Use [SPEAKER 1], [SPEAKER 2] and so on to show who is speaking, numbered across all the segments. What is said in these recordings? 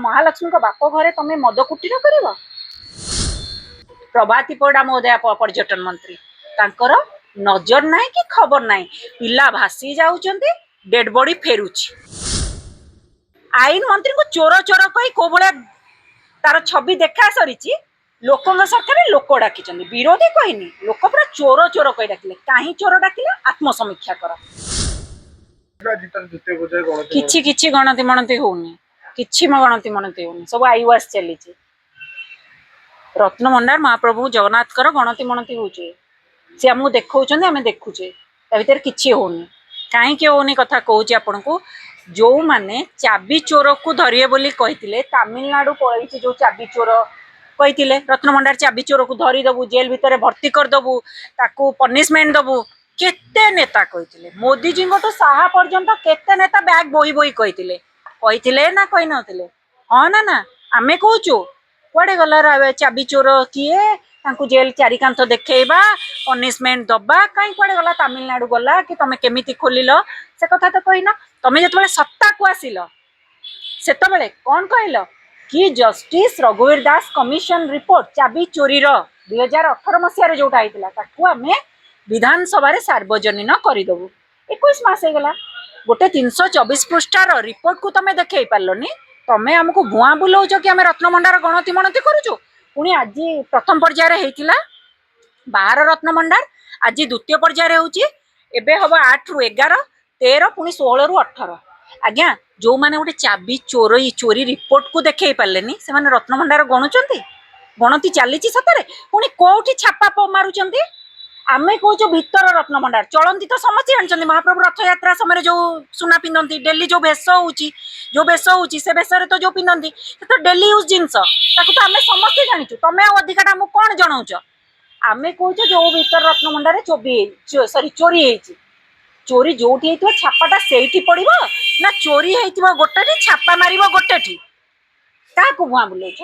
[SPEAKER 1] महालक्ष्मी को बाप घरे तमे मद कुटीर कर प्रभाती परिडा महोदय पर्यटन मंत्री तांकर नजर ना कि खबर ना पिला भासी जाउचंती डेड बॉडी फेरुची आईन मंत्री को चोर चोर कही को भाया तार छवि देखा सरी लोक सरकार लोक डाकी विरोधी कहनी लोक पूरा चोर चोर कही डाकिले कहीं चोर डाकिले आत्मसमीक्षा कर किछि किछि गणति मणति होनी किछि गणति मणति होनी सब आईवास चली रत्न भंडार महाप्रभु जगन्नाथ गणति मणति होचे से आमको देखौछन आमे देखुचे ता भीतर किछि होनी कहीं होनी कथा कहूँ आपन को जो माने चाबी चोर को धरिए बोली कहिथिले तमिलनाडु पळैछि जो चाबी चोर कहिथिले रत्न भंडार चाबी चोर को धरी दबु जेल भितर भर्ती कर दबु ताकू पनिशमेंट दबु केते नेता कहिथिले मोदी जी को तो साहा पर्यंत केते नेता बैग बोही बोही कहिथिले ना कहि नथिले हां ना आमे कहूछु कुआडे गला चाबी चोर किए तांकू जेल चारि कांथ देखैबा पनिशमेंट दबा कहीं कुआडे गला तमिलनाडु गला कि तमे केमिति खोलिल से कथा तो कहिना तमे जतबे सत्ता को आसिल सेतबेले कोन कहल कि जस्टिस रघुवीर दास कमिशन रिपोर्ट चाबी चोरी 2018 मसीह जोटा आइतिला ताकू आमे विधानसभा सार्वजनीन करदेबू 21 मास हो गला गोटे 324 पृष्ठार रिपोर्ट को तमे देखै पारलनी तमे हमको भुआ बुलाउछ कि आमे रत्न भंडार गणति मणति करूछु पुणी आज प्रथम पर्याय होइतिला 12 रत्न भंडार आज द्वितीय पर्याय होउची एबे हबो 8 रु 11 13 पुणी 16 रु 18 आज्ञा जो माने गोटे चाबी चोरी रिपोर्ट को देखै पारलेनी से माने रत्न भंडार गणुचंती गणति चलीची सतरे पुणी कोठी छापा मारुचंती आमे कहूँ भीतर रत्न भंडार चलती तो समस्त जानते महाप्रभु रथ यात्रा समय जो सुना पिंधती डेली जो भेष होची से भेष तो जो पिंधती तो डेली यूज जिनस तो आम समस्ते जाचु तुम अधिका आमको कौन जनाऊच आमे कहूँ जो भीतर रत्न भंडार चोरी चोरी जो छापाटा से पड़ो ना चोरी होती गोटे छापा मार गोटे क्या भुआ बुलाऊच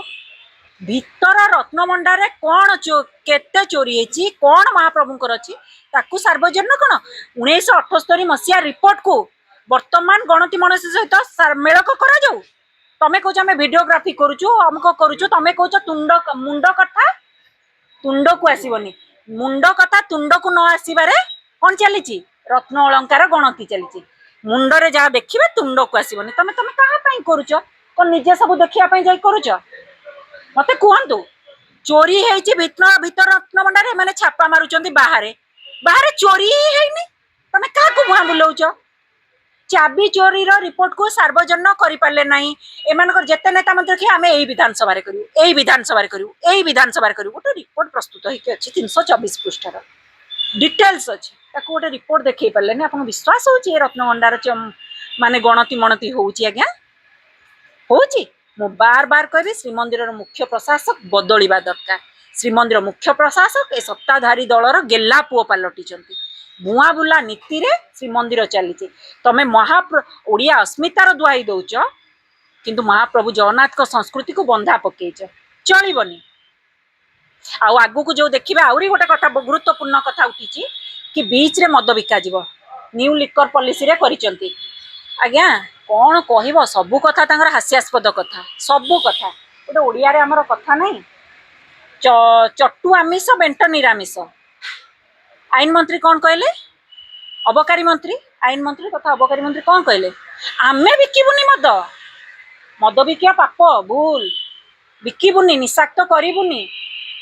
[SPEAKER 1] भीतर रत्न भंडार कौन केते चोरी होती कौन महाप्रभुंकर अच्छी ताकू सार्वजनीन कौन 1978 मसीहा रिपोर्ट को वर्तमान गणति मणि सहित मेल करा जाऊ तमे कौच आम भिडियोग्राफी करुचु अमुक करुचु तमे कौच मुंड कथा तुंड को आसबनी मुंड कथा तुंड को न आसबार कौन चली रत्न अलंकार गणति चली मुंडरे जहाँ देखिए तुंड को आसबनी तमे तमे कहाँ करुच कौन निजे सब देखापी जा करुच मत कहतु चोरी भीतर रत्न भंडार मैंने छापा मारुंट बाहर चोरी ही तमें क्या भुआ बुलाऊच चाबी चोरी रिपोर्ट को सार्वजनीन करें ना एम जिते नेता मंत्री कि आम यही विधानसभा करूँ गोटे रिपोर्ट प्रस्तुत होती 324 पृष्ठार डिटेल्स अच्छी गोटे रिपोर्ट देखई पारे आप विश्वास हो रत्न भंडार माने गणति मणति होउची आज्ञा होउची मु बार बार कहि श्रीमंदिर मुख्य प्रशासक बदलवा दरकार श्रीमंदिर मुख्य प्रशासक ए सत्ताधारी दलर गेला पुओ पलटि भुआ बुला नीति रे श्रीमंदिर चली तमें ओडिया अस्मितार दुआई दौच किंतु महाप्रभु जगन्नाथ को संस्कृति को बंधा पकईच चलबनी आगु को जो देखिए आहरी गोटे कथा गुरुत्वपूर्ण कथा उठी कि बीच रे मद बिका जीव न्यू लिकर पॉलिसी रे करिसंती आज्ञा कौन कह सबू कथा हास्यास्पद कथा सबू कथा गोटे ओडिया रे आमर कथा नहीं चट्टू आमिष बेंट निरामिष आईन मंत्री कौन कहले अबकारी मंत्री आईन मंत्री तथा अबकारी मंत्री कौन कहले आमे बिकिबुनी मद बिकिया पाप भूल बिकिबुनी निषाक्त करिबुनी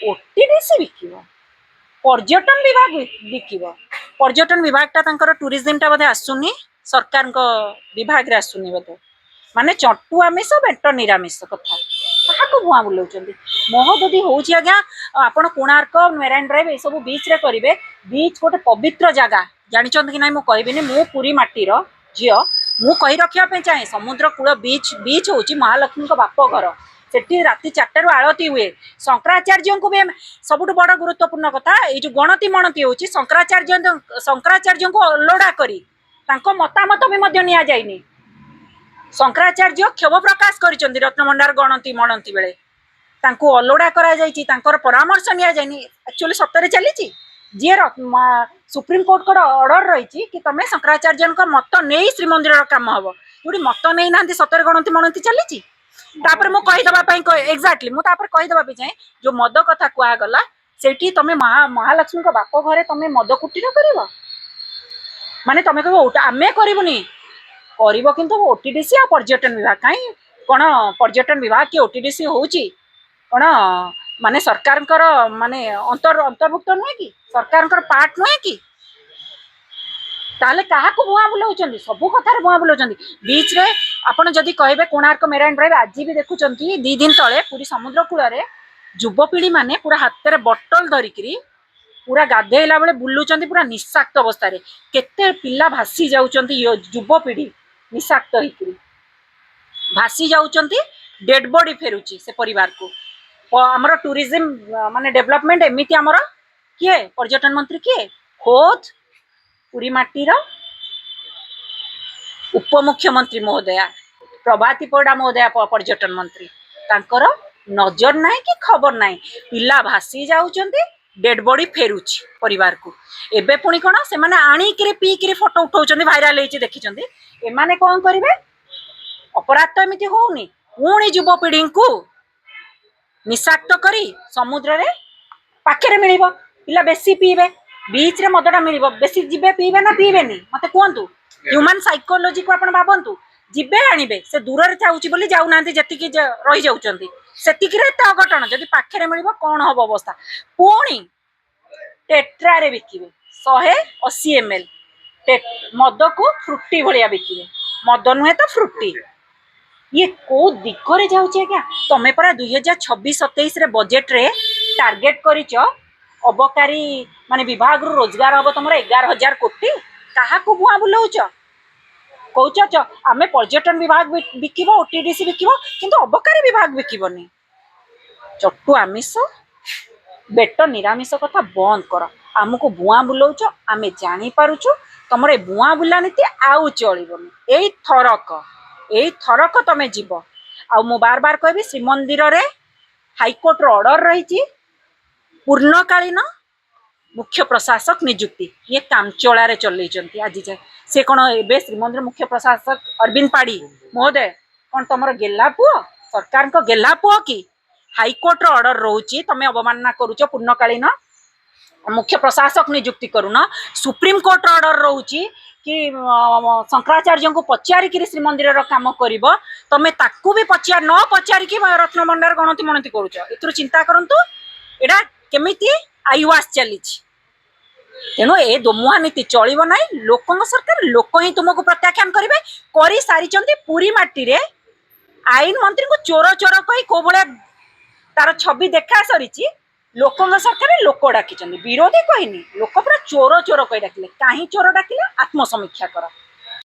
[SPEAKER 1] ओटीडीसी बिकिब पर्यटन विभाग बिकिब पर्यटन विभाग टा टूरिज्म टा बोधे आसुनी सरकार विभाग रे आसुनी बोधे माने चट्टू आमिष बेंट निरामिष कथा क्या भुआ बुलाऊँ महोदधि हूँ आज्ञा आपड़ कोणार्क मेराइन ड्राइव ये सब बीच रे करेंगे बीच गोटे पवित्र जगह जानते कि ना मुझे कहबिनी मु पुरी माटीर झील मु कही रखापी चाहे समुद्र कूल बीच बीच हूँ महालक्ष्मी बाप घर से राति 4 आलती हुए शंकराचार्य को भी सबुठ बड़ गुरुत्वपूर्ण कथा ये जो गणति मणति हूँ शंकराचार्य को अलोड़ा करी मतामत भी नि जाइनी शंकराचार्य क्षोभ प्रकाश कर रत्न भंडार गणति मणति बेले अलोड़ा कर परामर्श नि जाइनी एक्चुअली सप्ताह चली जी सुप्रीम कोर्ट को ऑर्डर रही कि तुम शंकराचार्य मत नहीं श्रीमंदिर काम हम जो मत नहीं ना सतर गणति मणति चली तापर मु कहीदबा एक्जाक्टली मु तापर कहीदबा भी चाहे जो मद कथा कुआ गला सेठी तमे महालक्ष्मी को बाप घरे तमे मद कुटीर करिवो माने तमे कहबो आमे करिवनी करिवो किंतु ओटीडीसी आ पर्यटन विभाग काई कोन पर्यटन विभाग की ओटीडीसी होउची कोन माने सरकार माने अंतर्भुक्त नुहे कि सरकार पार्ट नुहे कि ताले कहा को बुआ बुलाउछंदी सब कथार बुआ बुलाउछंदी बीच रे आपण जदी कहबे कोणार्क मेराइन ड्राइव आज भी देखुचंती 2 दिन तळे पूरी समुद्र कूल रे युवपीढ़ी माने पूरा हाथ रे बोतल धरिकरी पूरा गाधेला बेले बुलुचंती पूरा निशाक्त अवस्था रे केते पिल्ला भासी जाउचंती युवपीढ़ी निशाक्त होइकरी भासी जाउचंती डेड बॉडी फेरुची से परिवार को हमर टूरिज्म माने डेवलपमेंट एमिति हमर किए पर्यटन मंत्री किए खोद पुरी माटीर उपमुख्यमंत्री महोदया प्रभाती परिडा महोदया पर्यटन मंत्री तांकर नजर ना कि खबर ना पिला भासी जाउचंती डेड बॉडी फेरुची परिवार को एबे पुणी कोन से माने आनी किरे पी किरे फोटो उठाउचंती भाइराल हेची देखिचंती ए माने कोन करिवे अपराध तो एमिति होउनी पुणी युवपीढ़ी को निशाक्त करी समुद्र रे पाखे मिलिबो पिला बेसी पीबे बीच रे मदटा मिलिबो बेसी जिबे पीबे ना पीबेनी मते कोहंतु ह्यूमन साइकोलॉजी को आपण भाबंतु जिबे आनिबे से दूर रे चाउची बोली जाउ नांती जति कि रहि जाउचंती सेतिक रे त अघटन जदि पाखे मिलिबो कोन हबो अवस्था पुणी टेट्रा रे बिकिबे 180 ml मद को फ्रुटी भलिया बिकिबे मद नुहे तो फ्रुटी ये को दिगरे जाउचे क्या तमे परा 2026-27 रे बजेट रे टार्गेट करिच अबकारी माने विभाग रु रोजगार हबो तमरा 11,000 कोटी काहा को बुआ बुलाउच कहउच आमे पर्यटन विभाग बिकिबो ओटीडीसी बिकिबो किंतु अबकारी विभाग बिकिबोनी चट्टू आमिष बेट निरामिष कथा बंद कर आमको बुआ बुलाउच आमे जानी पारुछु तमरे बुआ बुला नीति आउ चलिबोनी एई थरक तमे जीव आ मु बार बार कहबी श्रीमंदिर रे हाईकोर्ट रो ऑर्डर रही पूर्णकालीन मुख्य प्रशासक नियुक्ति ये कामचोला रे चलैचंती आज जाए से कोन एबे श्रीमंदिर मुख्य प्रशासक अरविंद पाड़ी महोदय कोन तमरो गेल्ला पुओ सरकार को गेल्ला पुओ कि हाईकोर्ट रो ऑर्डर रोची तमे अवमानना करूछ पूर्णकालीन मुख्य प्रशासक नियुक्ति करूना सुप्रीम कोर्ट रो ऑर्डर रोची कि शंकराचार्य को पचारिकी श्रीमंदिर काम कर तमें ताकू भी न पचारिकी रत्नभंडार गणति मणति करुच एथुर चिंता करंतु एडा केमिति आईवास चली तेणु ए दोमुहा नीति चलिबो नै लोकंग सरकार लोक ही तुमको प्रत्याख्यान करिवे करि सारिचंती पूरी माटी रे आईन मंत्री को चोर चोर कहि को भले तार छवि देखा सरीची लोकंग सरकार लोक डाकिचंती विरोधी कहनी लोक पूरा चोर चोर कहि डाकिले काहे चोर डाकिले आत्मसमीक्षा कर